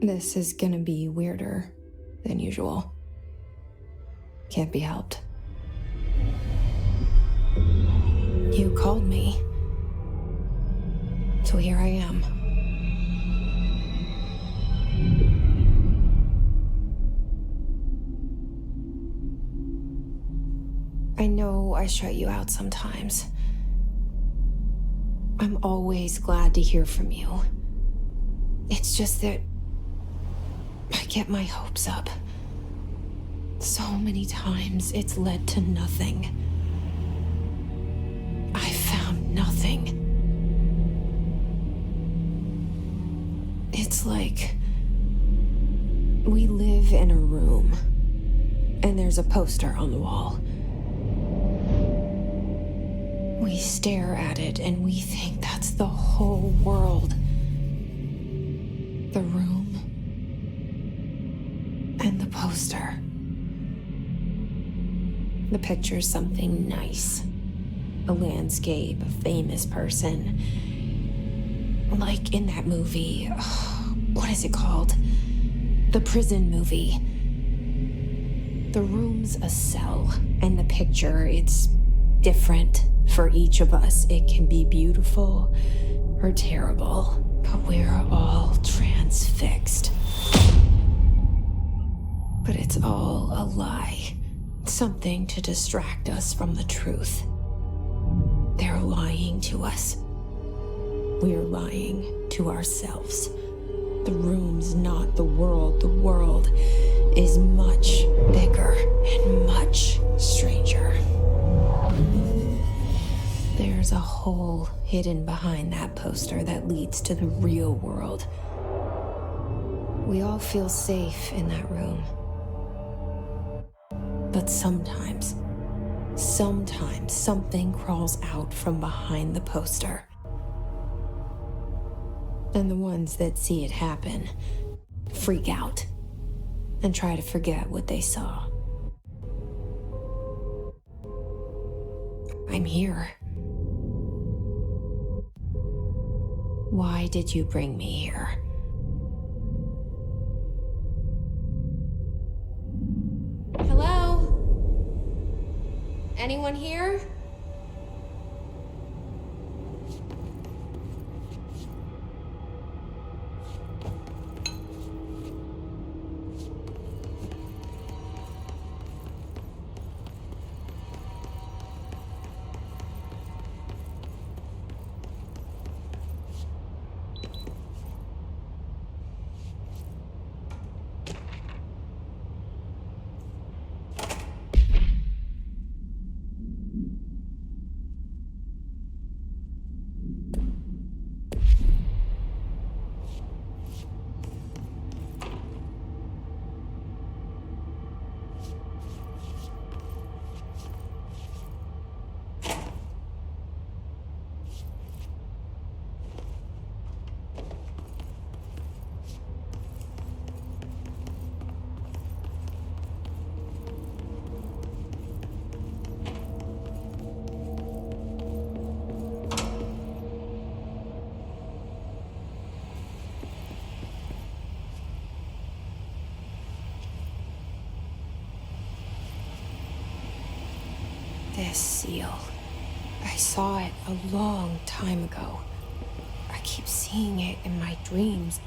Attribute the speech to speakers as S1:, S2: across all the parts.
S1: This is gonna be weirder than usual. Can't be helped. You called me. So here I am. I know I shut you out sometimes. I'm always glad to hear from you. It's just that I get my hopes up. So many times it's led to nothing. I found nothing. It's like we live in a room and there's a poster on the wall. We stare at it and we think that's the whole world. The room and the poster. The picture's something nice. A landscape, a famous person. Like in that movie, what is it called? The prison movie. The room's a cell, and the picture, it's different for each of us. It can be beautiful or terrible, but we're all transfixed. But it's all a lie. Something to distract us from the truth. They're lying to us. We're lying to ourselves. The room's not the world. The world is much bigger and much stranger. There's a hole hidden behind that poster that leads to the real world. We all feel safe in that room. But sometimes something crawls out from behind the poster. And the ones that see it happen freak out and try to forget what they saw. I'm here. Why did you bring me here? Hello? Anyone here? This seal. I saw it a long time ago. I keep seeing it in my dreams.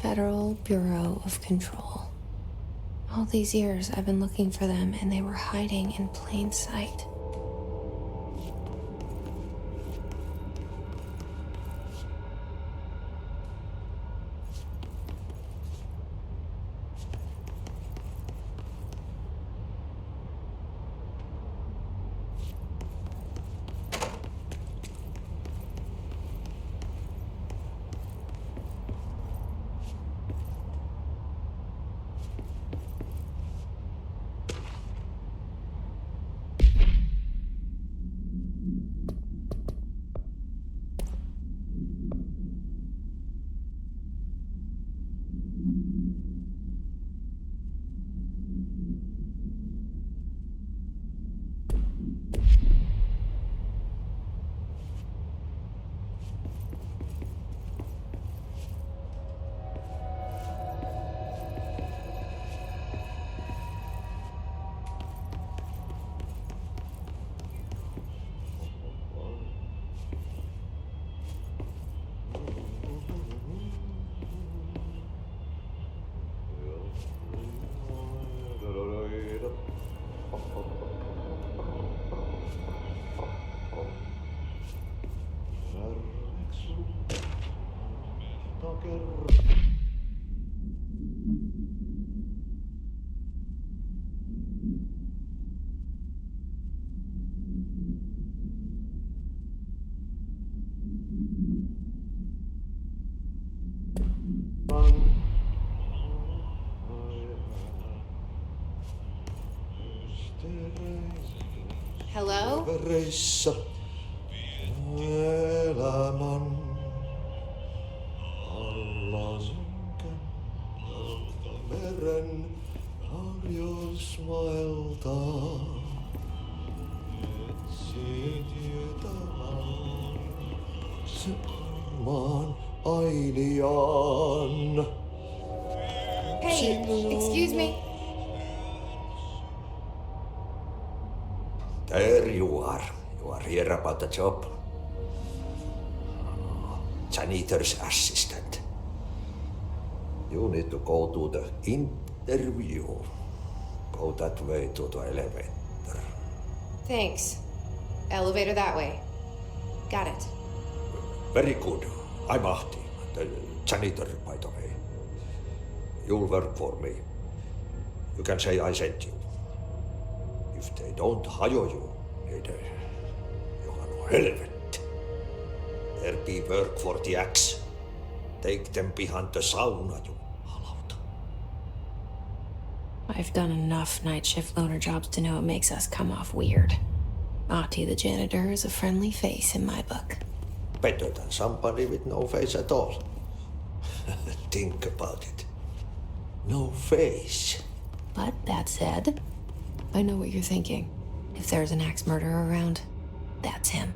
S1: Federal Bureau of Control. All these years I've been looking for them, and they were hiding in plain sight. Hello?
S2: Vereissä elämän alla synkän meren harjosmailta etsi tietä se maan ailiaan.
S1: Hey, excuse me.
S2: There you are. You are here about the job. Janitor's assistant. You need to go to the interview. Go that way to the elevator.
S1: Thanks. Elevator that way. Got it.
S2: Very good. I'm Ahti, the janitor, by the way. You'll work for me. You can say I sent you. If they don't hire you, you are no helvet. There be work for the axe. Take them behind the sauna, you halauta.
S1: I've done enough night shift loner jobs to know it makes us come off weird. Ahti the janitor is a friendly face in my book.
S2: Better than somebody with no face at all. Think about it. No face.
S1: But that said, I know what you're thinking. If there's an axe murderer around, that's him.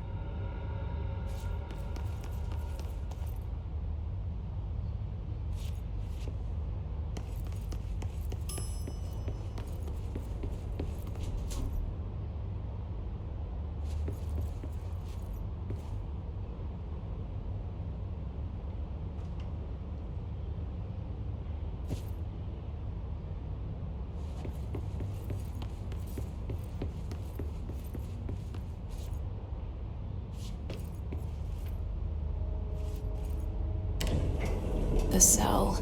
S1: The cell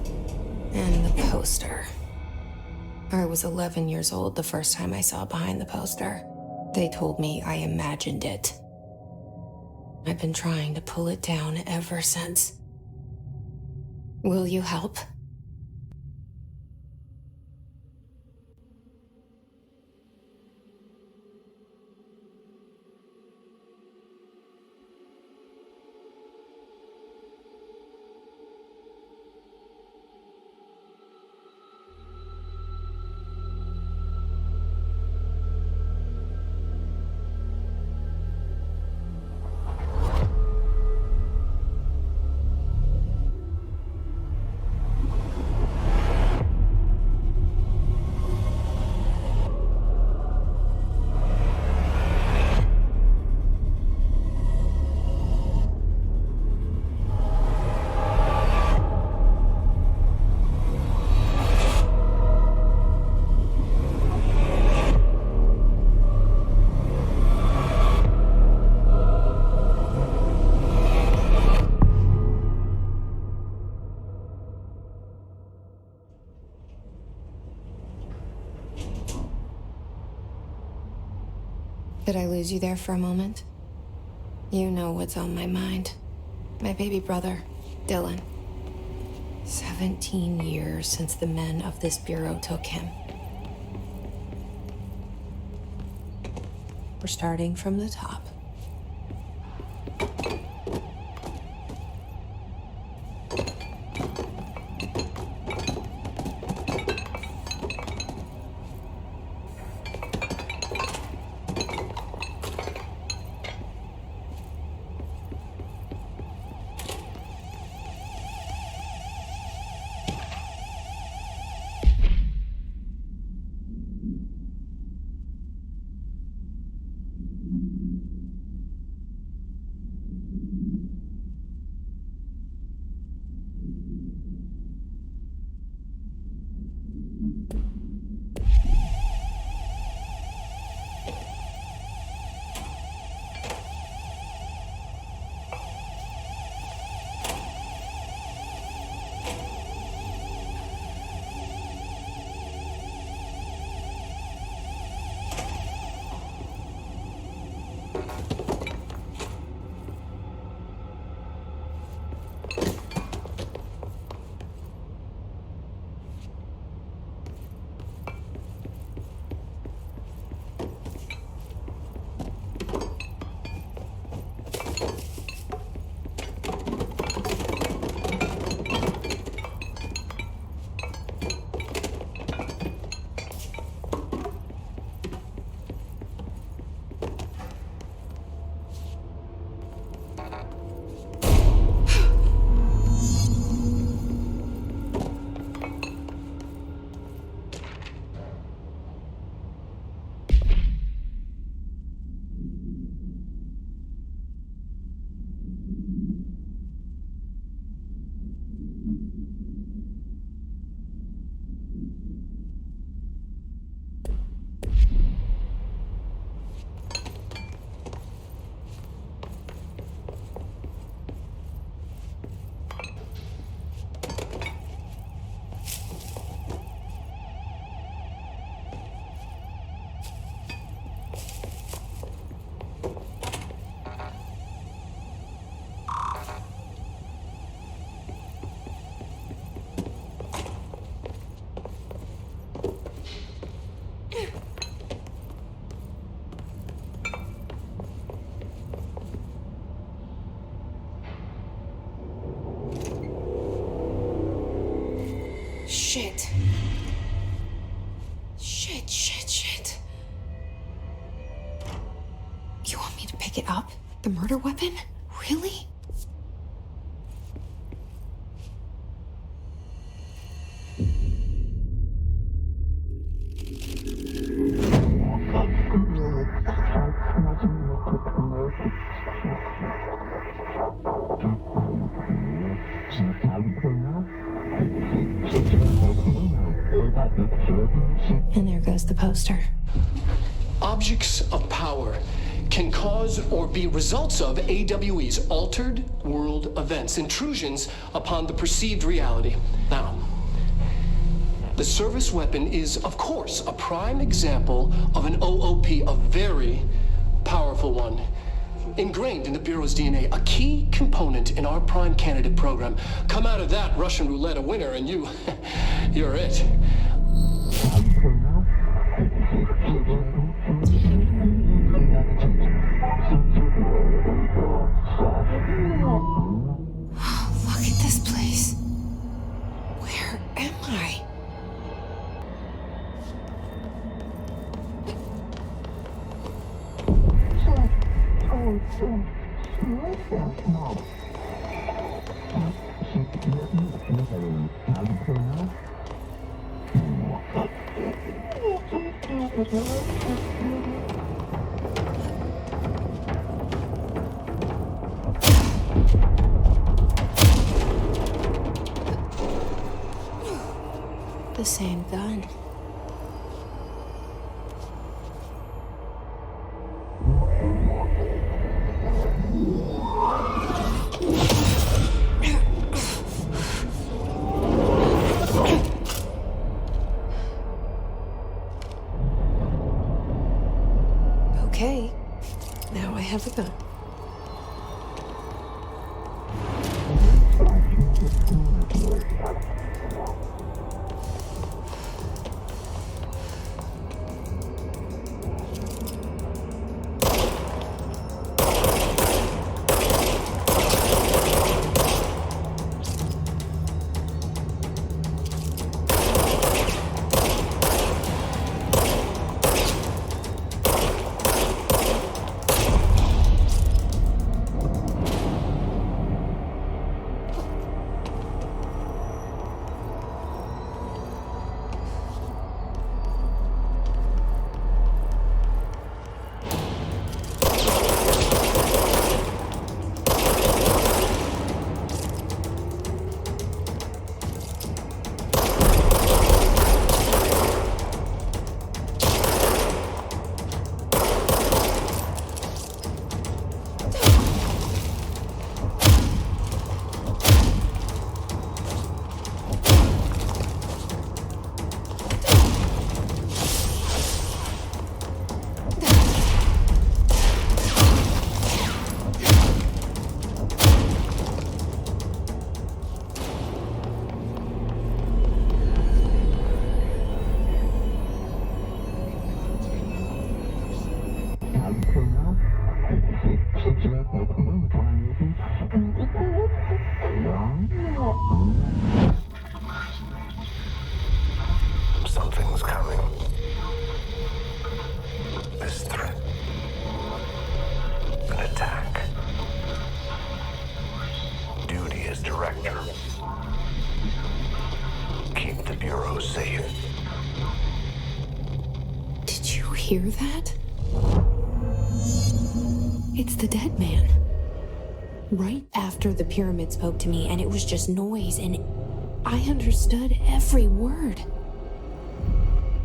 S1: and the poster. I was 11 years old the first time I saw behind the poster. They told me I imagined it. I've been trying to pull it down ever since. Will you help? Did I lose you there for a moment? You know what's on my mind. My baby brother, Dylan. 17 years since the men of this bureau took him. We're starting from the top. Shit. Shit. You want me to pick it up? The murder weapon? Really? And there goes the poster.
S3: Objects of power can cause or be results of AWE's altered world events, intrusions upon the perceived reality. Now, the service weapon is, of course, a prime example of an OOP, a very powerful one, ingrained in the Bureau's DNA, a key component in our prime candidate program. Come out of that Russian roulette a winner and you're it.
S1: Look at this place. Where am I? The same gun. Okay.
S4: Something's coming. This threat. An attack. Duty as director. Keep the Bureau safe.
S1: Did you hear that? It's the dead man. Right after the pyramid spoke to me, and it was just noise, and I understood every word.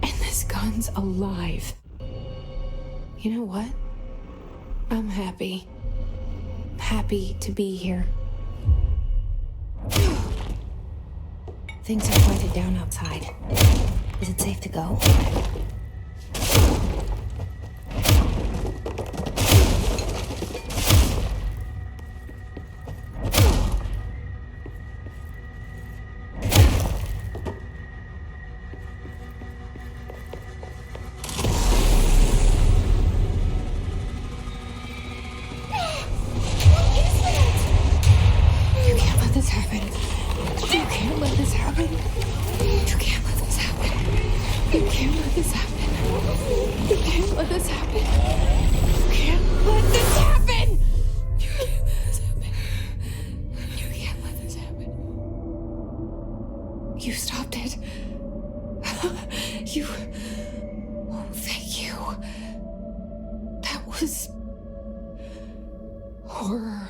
S1: And this gun's alive. You know what? I'm happy. Happy to be here. Things are quieted down outside. Is it safe to go? You stopped it. You... Oh, thank you. That was... horror.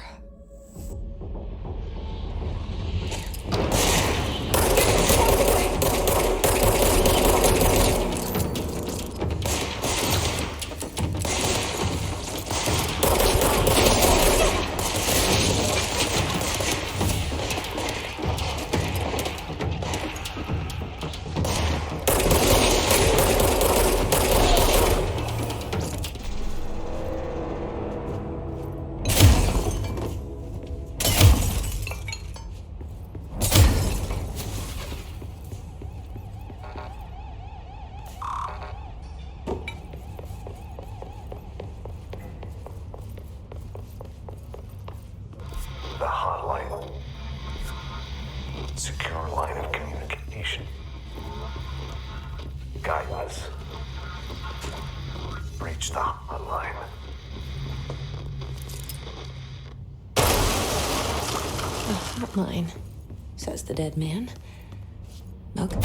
S4: The hotline. Secure line of communication. Guidance. Reach the hotline.
S1: The hotline, says the dead man. Okay.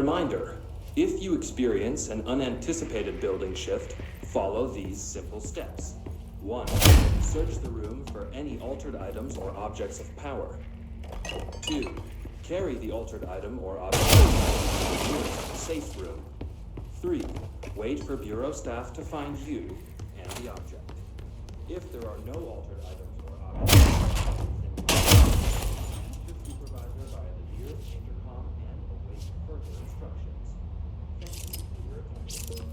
S5: Reminder, if you experience an unanticipated building shift, follow these simple steps. 1. Search the room for any altered items or objects of power. 2. Carry the altered item or object to the nearest safe room. 3. Wait for Bureau staff to find you and the object. If there are no altered items or objects, the supervisor via the nearest intercom and await further instructions. Thank you for your attention.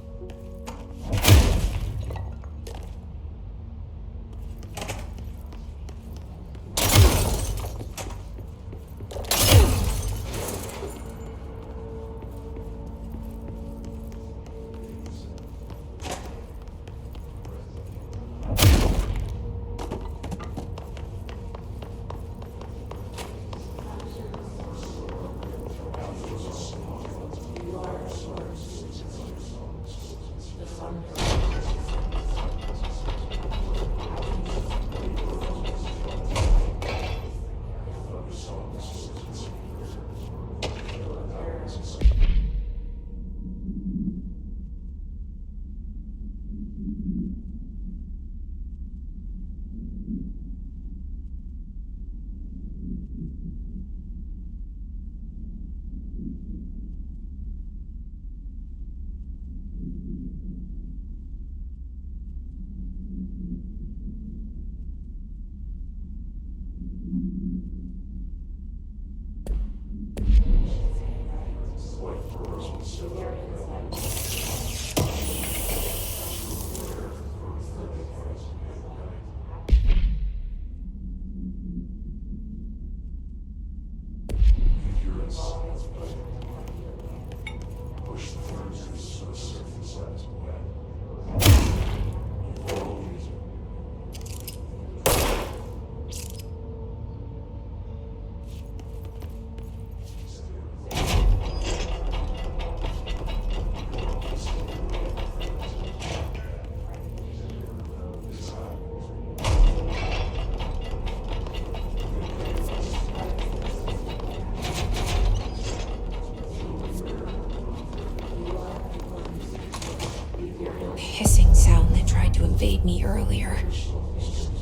S1: Hissing sound that tried to invade me earlier.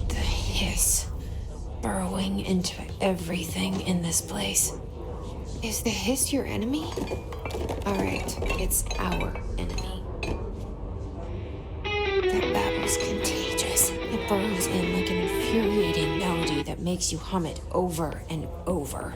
S1: The hiss, burrowing into everything in this place. Is the hiss your enemy? Alright, it's our enemy. That babble's contagious. It burrows in like an infuriating melody that makes you hum it over and over.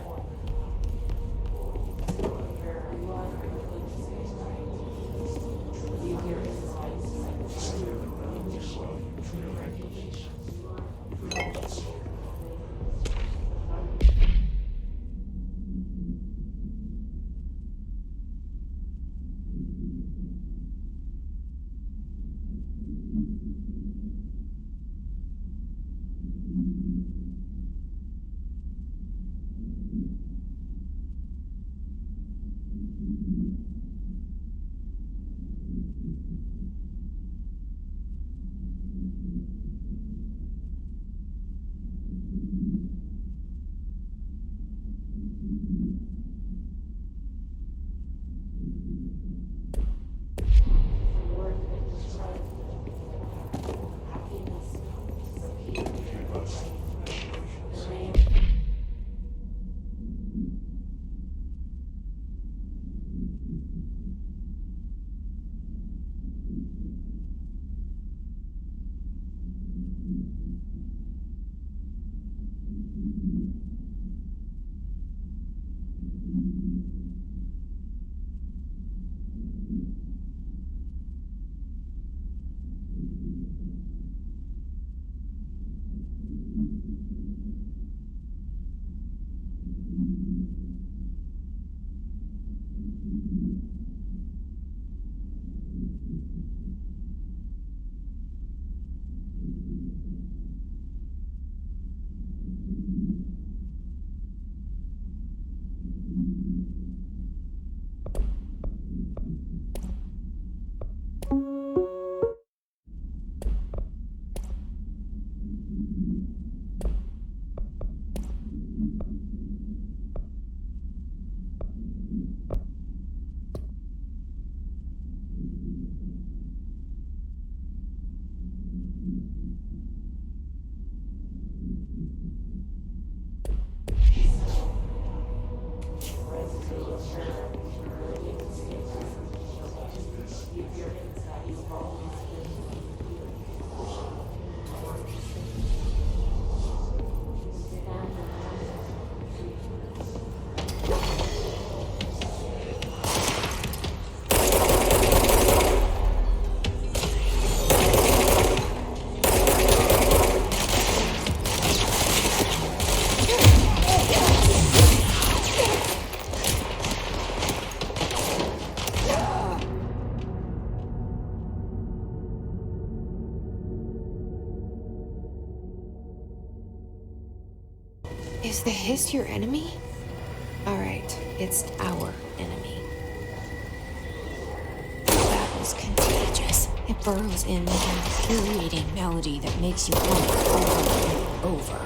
S1: Is the Hiss your enemy? Alright, it's our enemy. That was contagious. It burrows in like an infuriating melody that makes you want it over and over.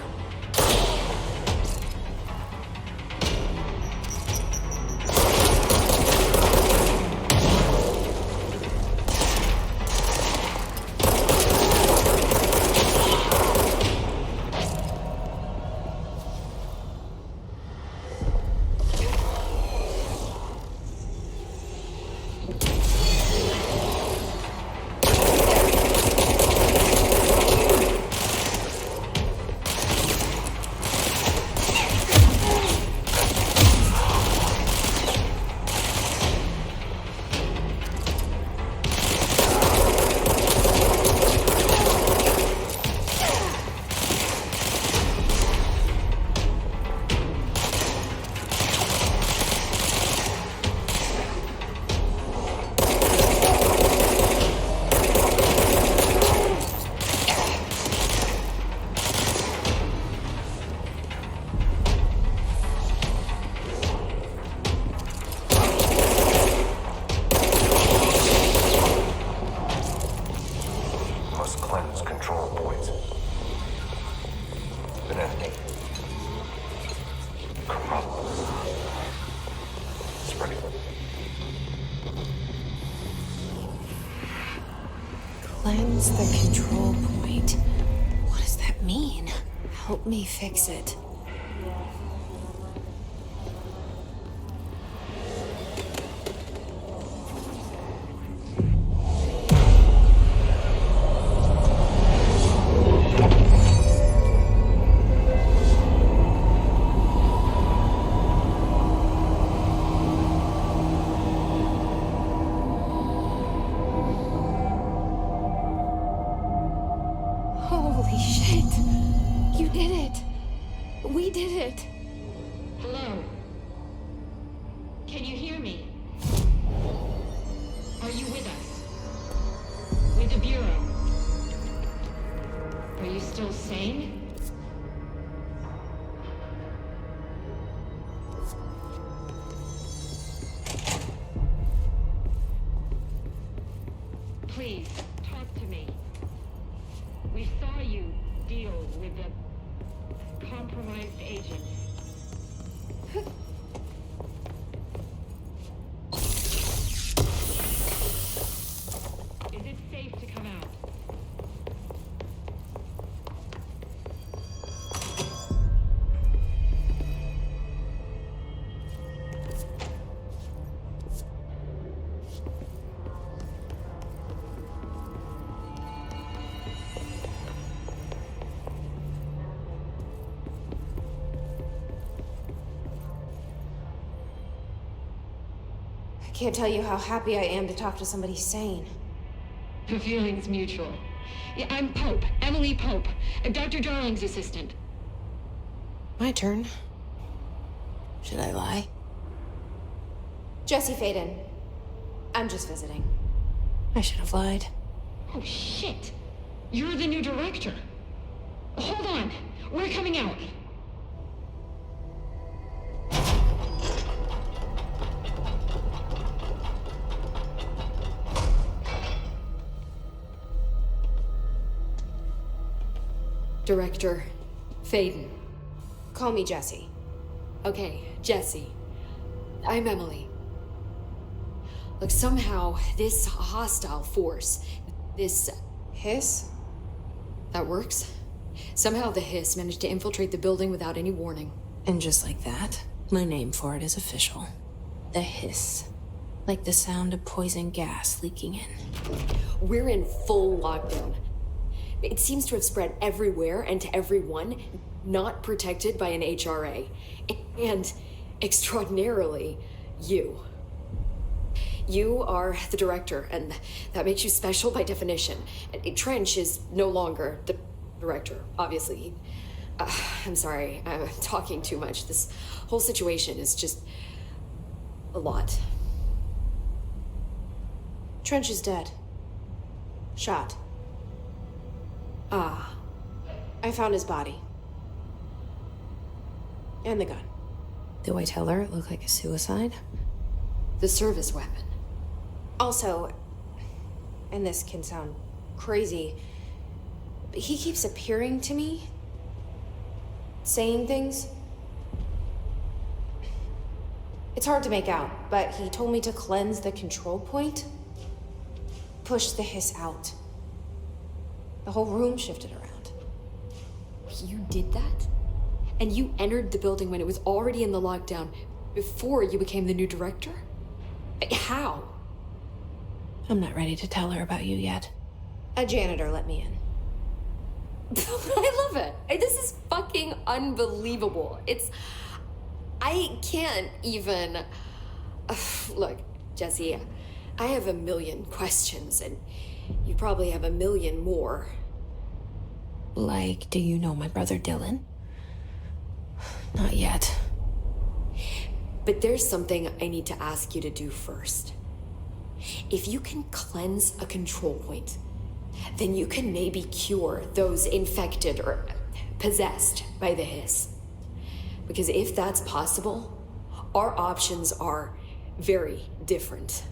S1: Cleanse the control point. What does that mean? Help me fix it. Holy shit! You did it! We did it!
S6: Hello? Can you hear me? Are you with us? With the Bureau? Are you still sane? Please, talk to me. We saw you deal with the compromised agent. Is it safe to come out?
S1: I can't tell you how happy I am to talk to somebody sane.
S6: The feeling's mutual. Yeah, I'm Pope, Emily Pope. I'm Dr. Darling's assistant.
S1: My turn. Should I lie? Jesse Faden. I'm just visiting. I should have lied.
S6: Oh, shit. You're the new director. Hold on. We're coming out.
S7: Director Faden.
S1: Call me Jesse.
S7: Okay, Jesse. I'm Emily. Look, somehow this hostile force, this...
S1: Hiss?
S7: That works? Somehow the Hiss managed to infiltrate the building without any warning.
S1: And just like that, my name for it is official. The Hiss. Like the sound of poison gas leaking in.
S7: We're in full lockdown. It seems to have spread everywhere and to everyone, not protected by an HRA. And, extraordinarily, you. You are the director, and that makes you special by definition. Trench is no longer the director, obviously. I'm sorry, I'm talking too much. This whole situation is just a lot.
S1: Trench is dead. Shot.
S7: Ah.
S1: I found his body. And the gun. Do I tell her it looked like a suicide?
S7: The service weapon.
S1: Also, and this can sound crazy, but he keeps appearing to me, saying things. It's hard to make out, but he told me to cleanse the control point, push the hiss out. The whole room shifted around.
S7: You did that? And you entered the building when it was already in the lockdown, before you became the new director? How?
S1: I'm not ready to tell her about you yet. A janitor let me in.
S7: I love it. This is fucking unbelievable. I can't even... Look, Jesse, I have a million questions, and you probably have a million more.
S1: Like, do you know my brother Dylan? Not yet.
S7: But there's something I need to ask you to do first. If you can cleanse a control point, then you can maybe cure those infected or possessed by the hiss. Because if that's possible, our options are very different.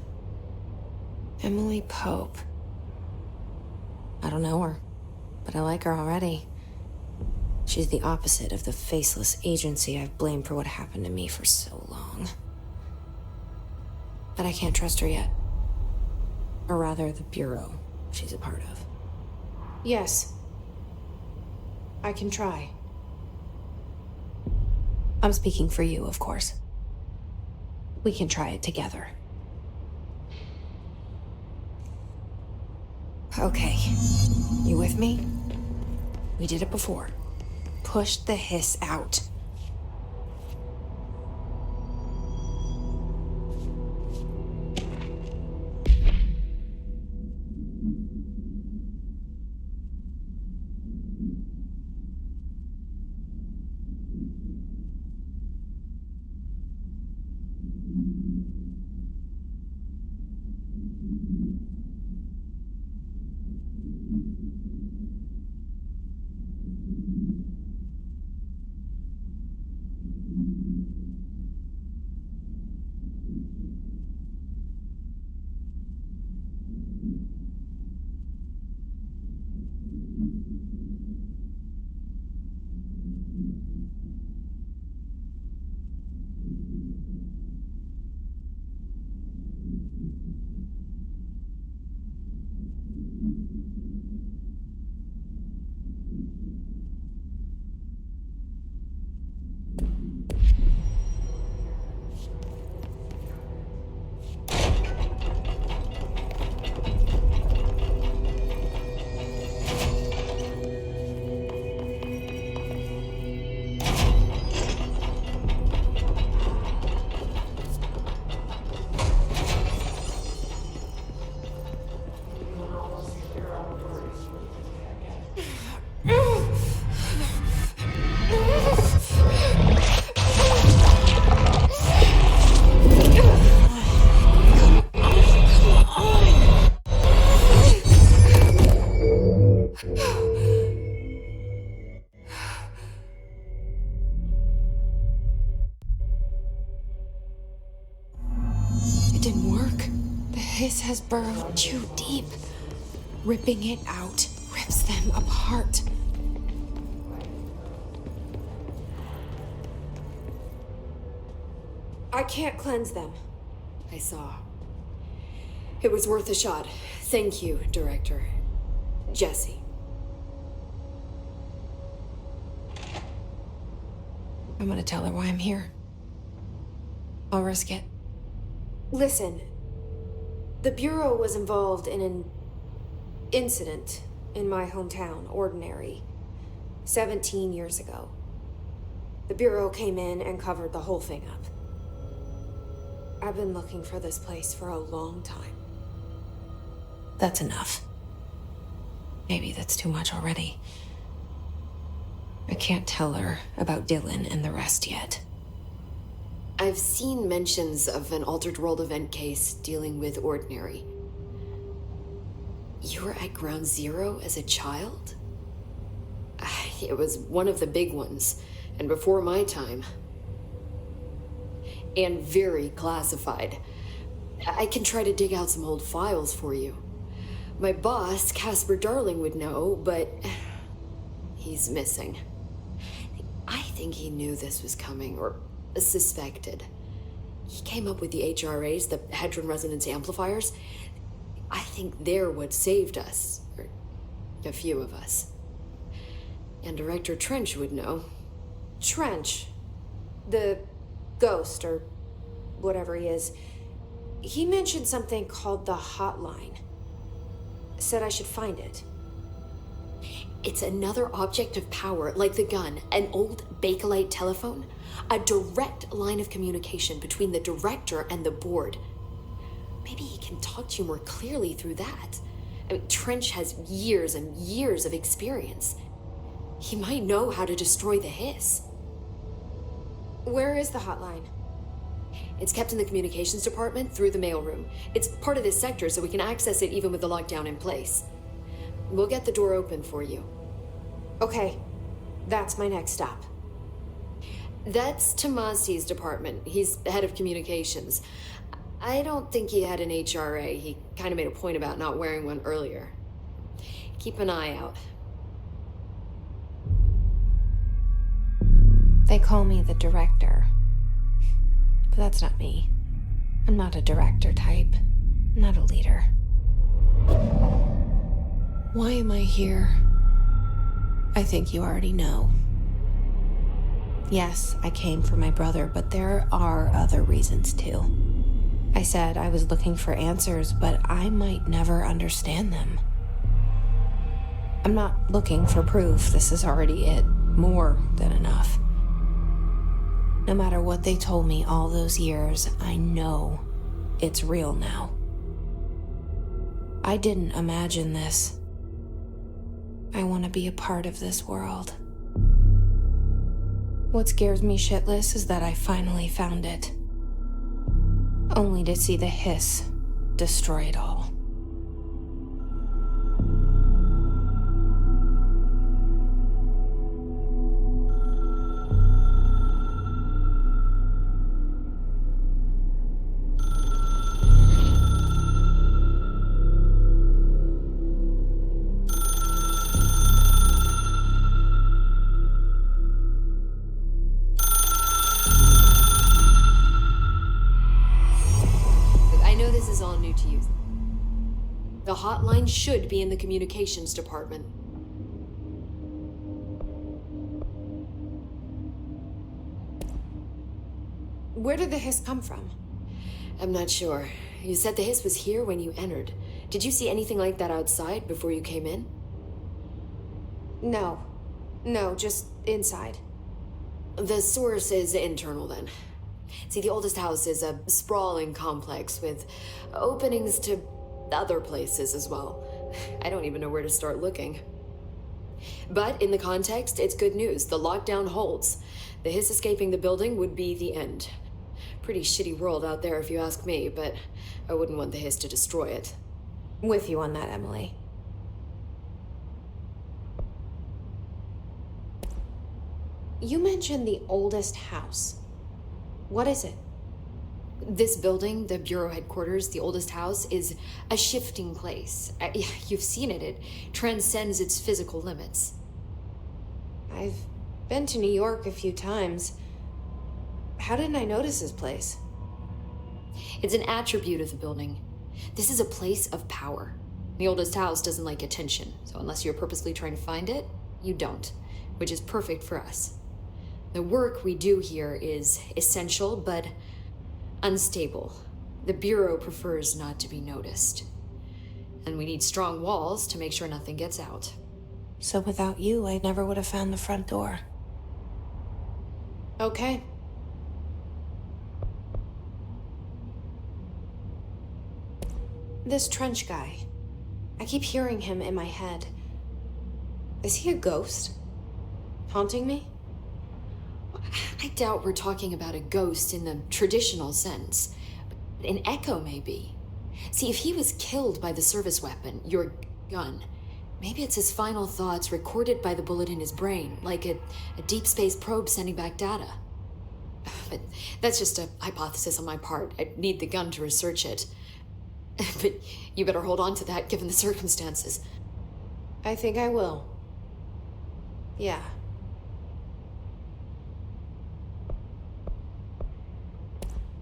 S1: Emily Pope. I don't know her, but I like her already. She's the opposite of the faceless agency I've blamed for what happened to me for so long. But I can't trust her yet. Or rather, the Bureau she's a part of. Yes. I can try. I'm speaking for you, of course. We can try it together. Okay. You with me? We did it before. Push the hiss out. Has burrowed too deep. Ripping it out rips them apart. I can't cleanse them.
S7: I saw. It was worth a shot. Thank you, Director. Jesse.
S1: I'm gonna tell her why I'm here. I'll risk it. Listen. The Bureau was involved in an incident in my hometown, Ordinary, 17 years ago. The Bureau came in and covered the whole thing up. I've been looking for this place for a long time. That's enough. Maybe that's too much already. I can't tell her about Dylan and the rest yet.
S7: I've seen mentions of an Altered World event case dealing with Ordinary. You were at Ground Zero as a child? It was one of the big ones. And before my time. And very classified. I can try to dig out some old files for you. My boss, Casper Darling, would know, but he's missing. I think he knew this was coming, or suspected. He came up with the HRAs, the Hadron Resonance Amplifiers. I think they're what saved us, or a few of us. And Director Trench would know.
S1: Trench. The ghost, or whatever he is. He mentioned something called the Hotline. Said I should find it.
S7: It's another object of power, like the gun, an old Bakelite telephone. A direct line of communication between the director and the board. Maybe he can talk to you more clearly through that. I mean, Trench has years and years of experience. He might know how to destroy the Hiss.
S1: Where is the Hotline?
S7: It's kept in the communications department through the mailroom. It's part of this sector, so we can access it even with the lockdown in place. We'll get the door open for you.
S1: Okay, that's my next stop.
S7: That's Tommasi's department. He's head of communications. I don't think he had an HRA. He kind of made a point about not wearing one earlier. Keep an eye out.
S1: They call me the director. But that's not me. I'm not a director type. I'm not a leader. Why am I here? I think you already know. Yes, I came for my brother, but there are other reasons too. I said I was looking for answers, but I might never understand them. I'm not looking for proof. This is already it. More than enough. No matter what they told me all those years, I know it's real now. I didn't imagine this. I want to be a part of this world. What scares me shitless is that I finally found it. Only to see the Hiss destroy it all.
S7: The hotline should be in the communications department.
S1: Where did the Hiss come from?
S7: I'm not sure. You said the Hiss was here when you entered. Did you see anything like that outside before you came in?
S1: No, just inside.
S7: The source is internal then. See, the oldest house is a sprawling complex with openings to other places as well. I don't even know where to start looking. But in the context, it's good news. The lockdown holds. The Hiss escaping the building would be the end. Pretty shitty world out there if you ask me, but I wouldn't want the Hiss to destroy it.
S1: With you on that, Emily. You mentioned the oldest house. What is it?
S7: This building, the Bureau headquarters, the oldest house, is a shifting place. You've seen it. It transcends its physical limits.
S1: I've been to New York a few times. How didn't I notice this place?
S7: It's an attribute of the building. This is a place of power. The oldest house doesn't like attention, so unless you're purposely trying to find it, you don't, which is perfect for us. The work we do here is essential, but unstable. The Bureau prefers not to be noticed. And we need strong walls to make sure nothing gets out.
S1: So without you, I never would have found the front door. Okay. This Trench guy. I keep hearing him in my head. Is he a ghost? Haunting me?
S7: I doubt we're talking about a ghost in the traditional sense. An echo, maybe. See, if he was killed by the service weapon, your gun, Maybe it's his final thoughts recorded by the bullet in his brain, like a deep space probe sending back data. But that's just a hypothesis on my part. I'd need the gun to research it. But you better hold on to that, given the circumstances.
S1: I think I will. Yeah.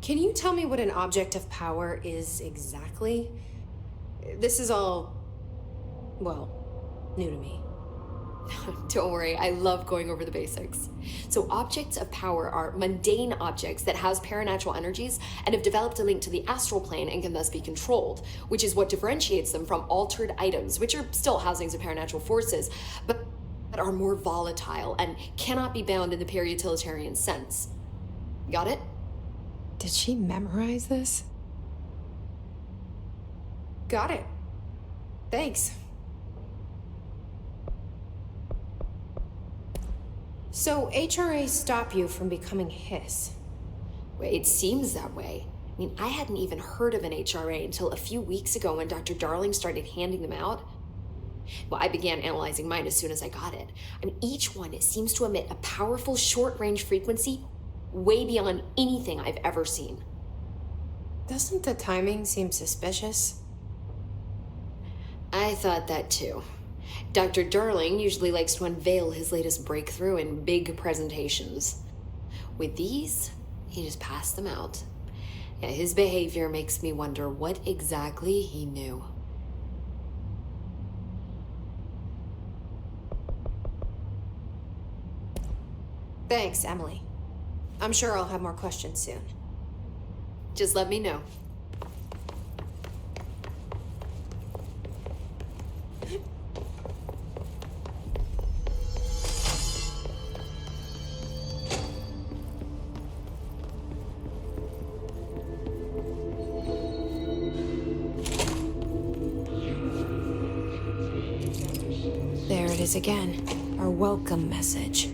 S1: Can you tell me what an object of power is exactly? This is all, well, new to me.
S7: Don't worry, I love going over the basics. So objects of power are mundane objects that house paranatural energies and have developed a link to the astral plane and can thus be controlled, which is what differentiates them from altered items, which are still housings of paranatural forces, but are more volatile and cannot be bound in the pure utilitarian sense. Got it?
S1: Did she memorize this? Got it. Thanks. So HRA stop you from becoming Hiss?
S7: Well, it seems that way. I mean, I hadn't even heard of an HRA until a few weeks ago when Dr. Darling started handing them out. Well, I began analyzing mine as soon as I got it. I mean, each one seems to emit a powerful short-range frequency way beyond anything I've ever seen.
S1: Doesn't the timing seem suspicious?
S7: I thought that too. Dr. Darling usually likes to unveil his latest breakthrough in big presentations. With these, he just passed them out. Yeah, his behavior makes me wonder what exactly he knew.
S1: Thanks, Emily. I'm sure I'll have more questions soon.
S7: Just let me know.
S1: There it is again. Our welcome message.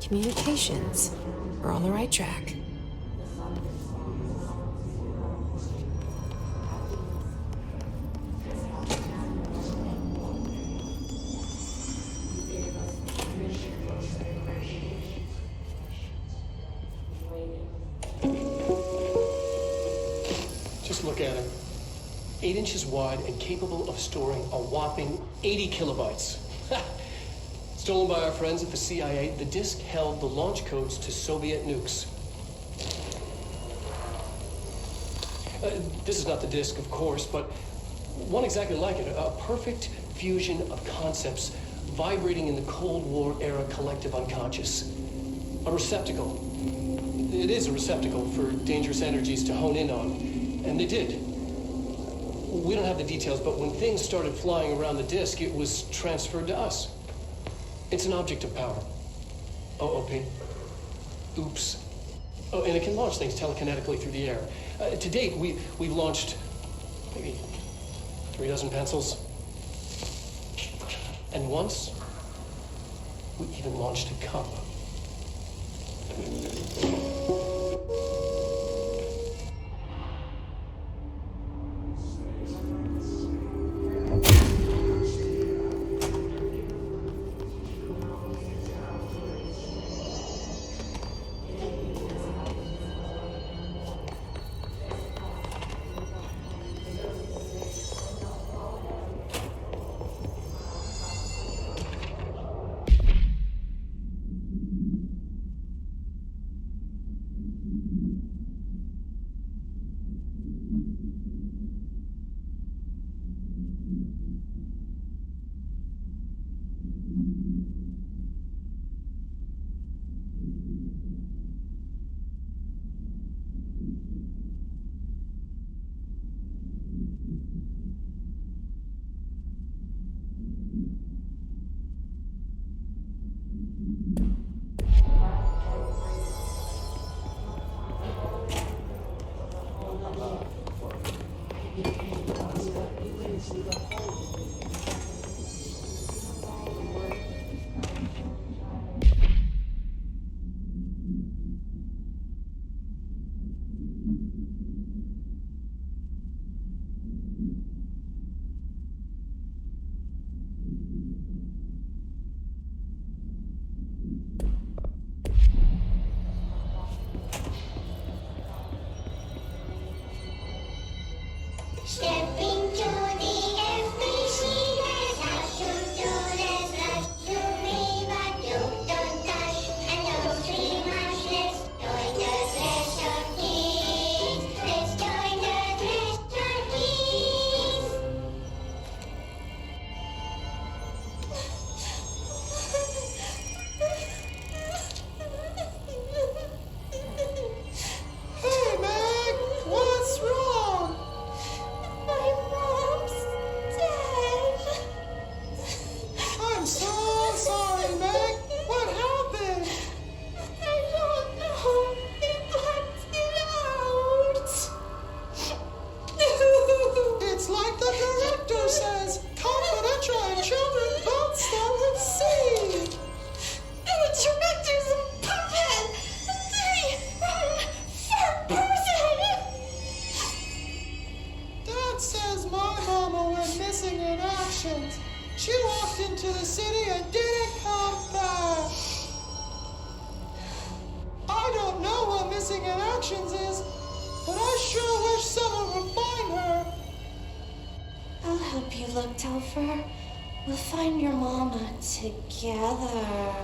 S1: Communications. We're on the right track.
S3: Just look at it. 8 inches wide and capable of storing a whopping 80 kilobytes. Stolen by our friends at the CIA, the disk held the launch codes to Soviet nukes. This is not the disk, of course, but one exactly like it. A perfect fusion of concepts vibrating in the Cold War era collective unconscious. A receptacle. It is a receptacle for dangerous energies to hone in on. And they did. We don't have the details, but when things started flying around the disk, it was transferred to us. It's an object of power. OOP. Oops. Oh, and it can launch things telekinetically through the air. To date, we've launched maybe 3 dozen pencils. And once, we even launched a cup.
S8: luck, Telfer. We'll find your mama together.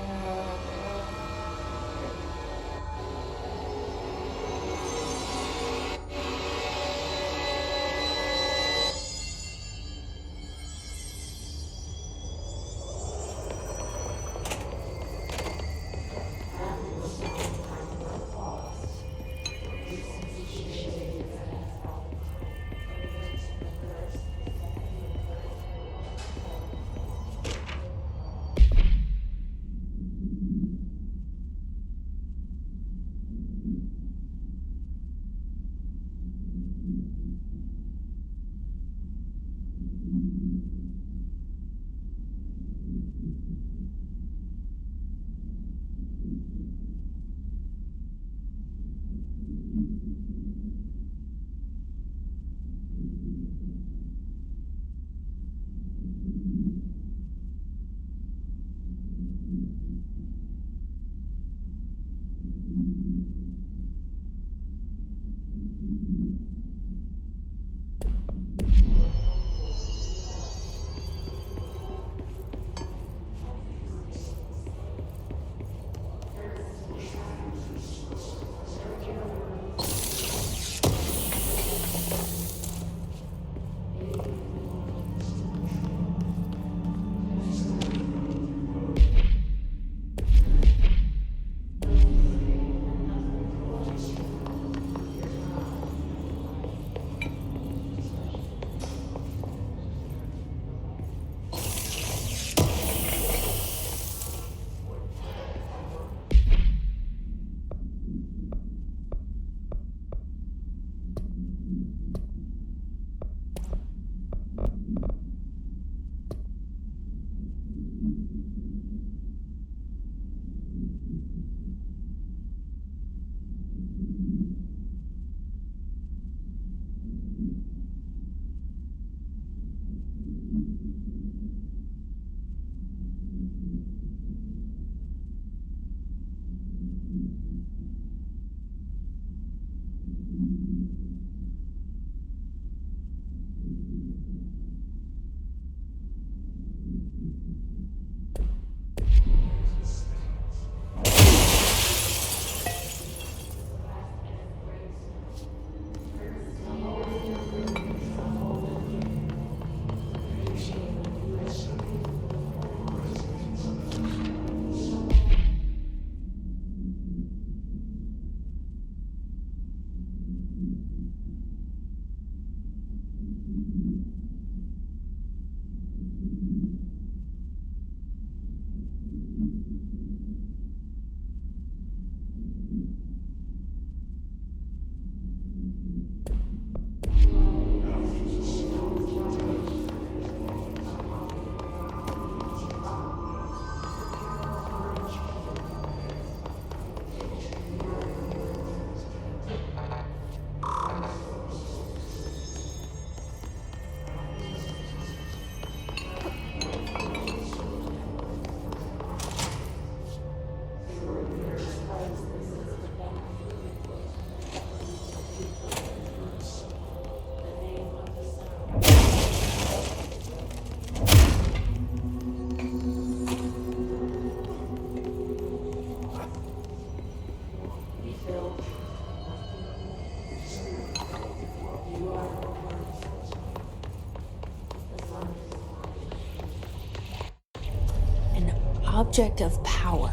S1: Object of power.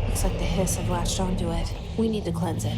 S1: Looks like the Hiss have latched onto it. We need to cleanse it.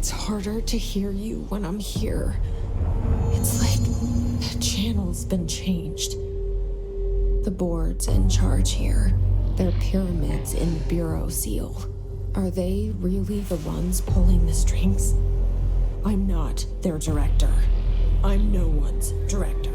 S1: It's harder to hear you when I'm here. It's like the channel's been changed. The board's in charge here. They're pyramids in the Bureau seal. Are they really the ones pulling the strings? I'm not their director. I'm no one's director.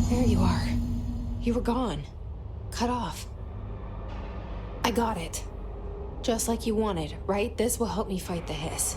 S1: There you are. You were gone. Cut off. I got it. Just like you wanted, right? This will help me fight the Hiss.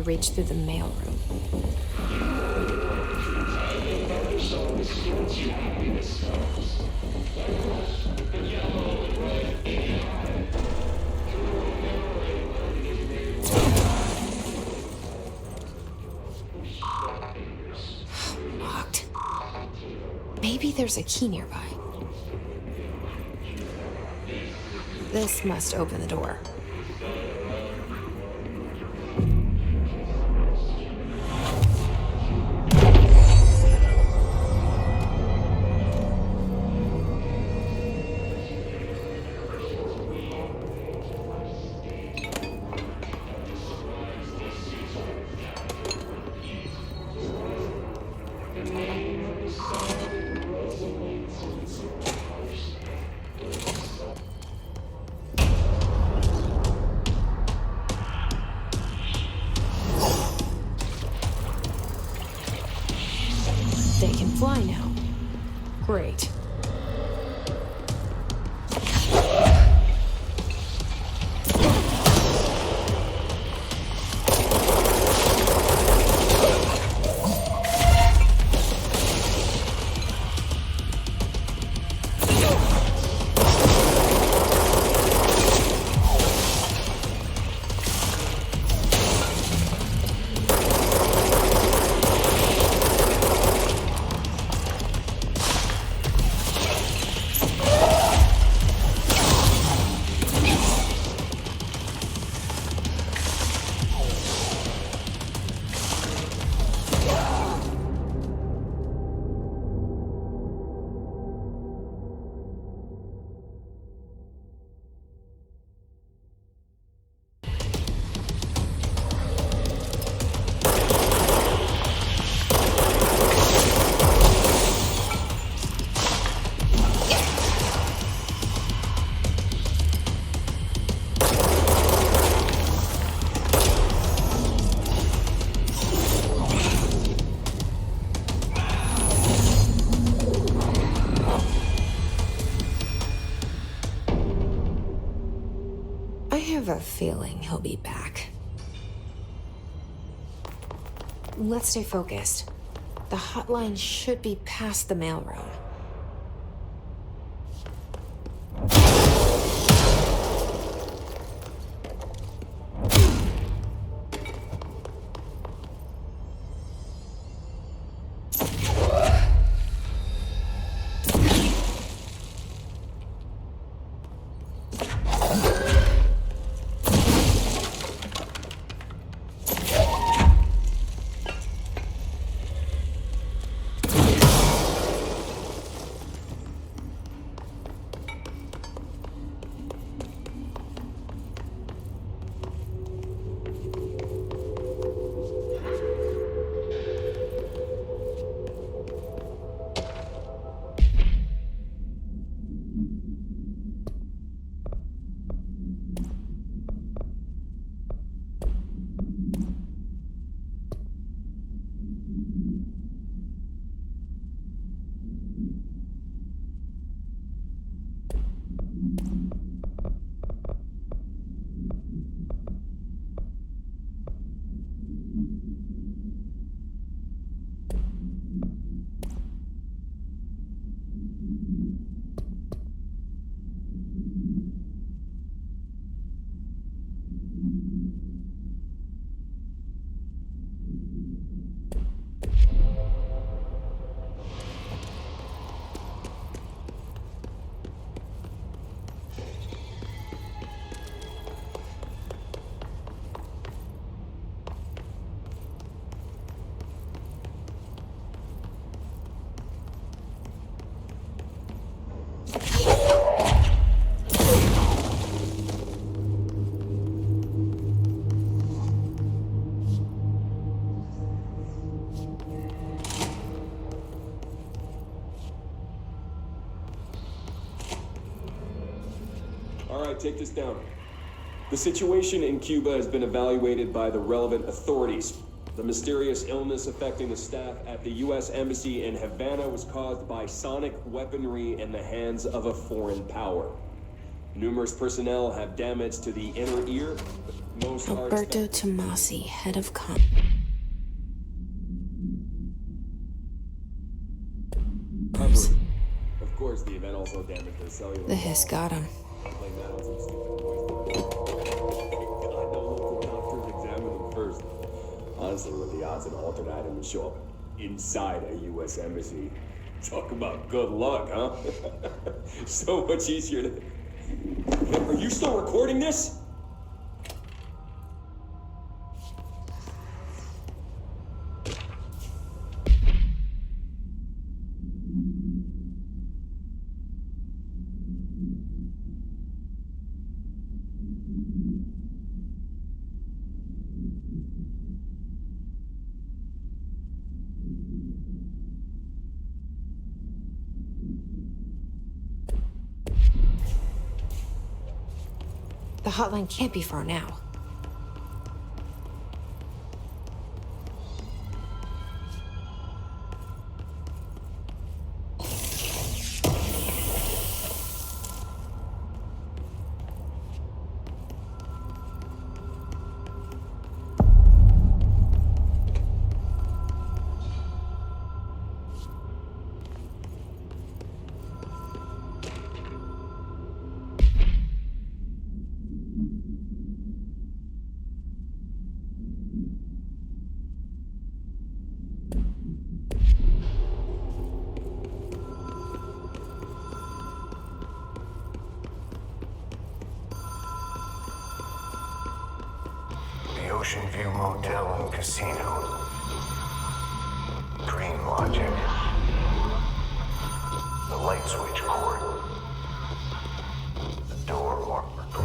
S1: reach through the mailroom. Locked. Maybe there's a key nearby. This must open the door. They can fly now. Great. I have a feeling he'll be back. Let's stay focused. The hotline should be past the mailroom.
S5: Take this down. The situation in Cuba has been evaluated by the relevant authorities. The mysterious illness affecting the staff at the U.S. Embassy in Havana was caused by sonic weaponry in the hands of a foreign power. Numerous personnel have damage to the inner ear, Most are
S1: Alberto
S5: expected.
S1: Tommasi, head of
S5: Of course, the event also damaged their cellular.
S1: The Hiss got him.
S5: Blame that on some stupid noise. God, the local doctors examined them first. Honestly, what the odds that an alternate item would show up inside a U.S. embassy? Talk about good luck, huh? So much easier to... Are you still recording this?
S1: The hotline can't be far now.
S4: The Oceanview Motel and Casino. Dream logic. The light switch cord. The door marker.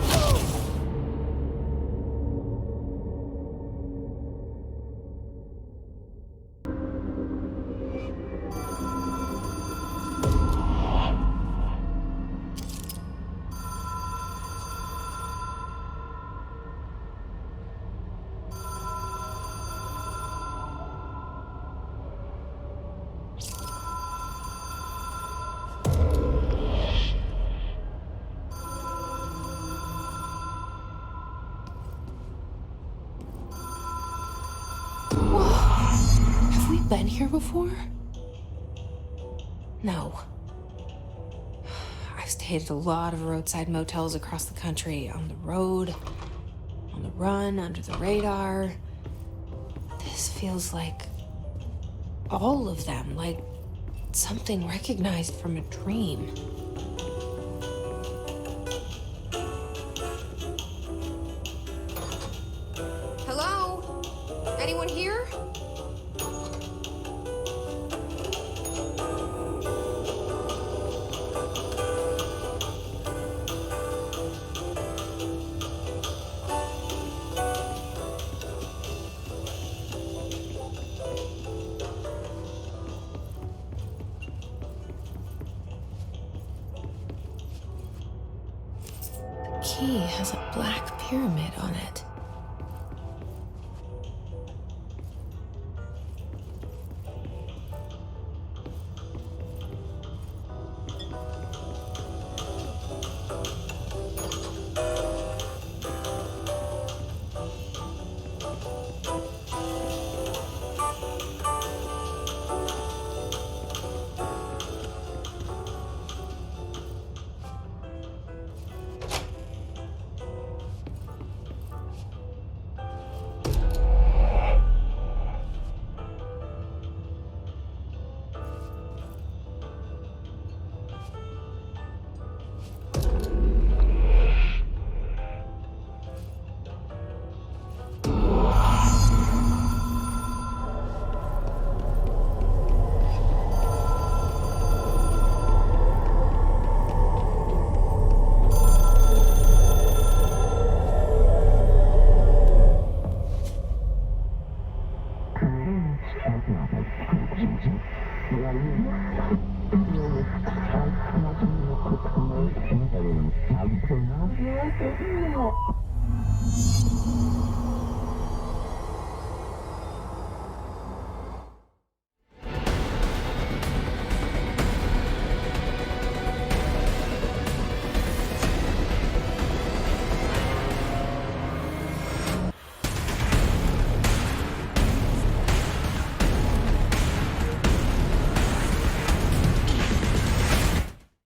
S1: Have we been here before? No. I've stayed at a lot of roadside motels across the country, on the road, on the run, under the radar. This feels like all of them, like something recognized from a dream. Hello? Anyone here? The key has a black pyramid on it.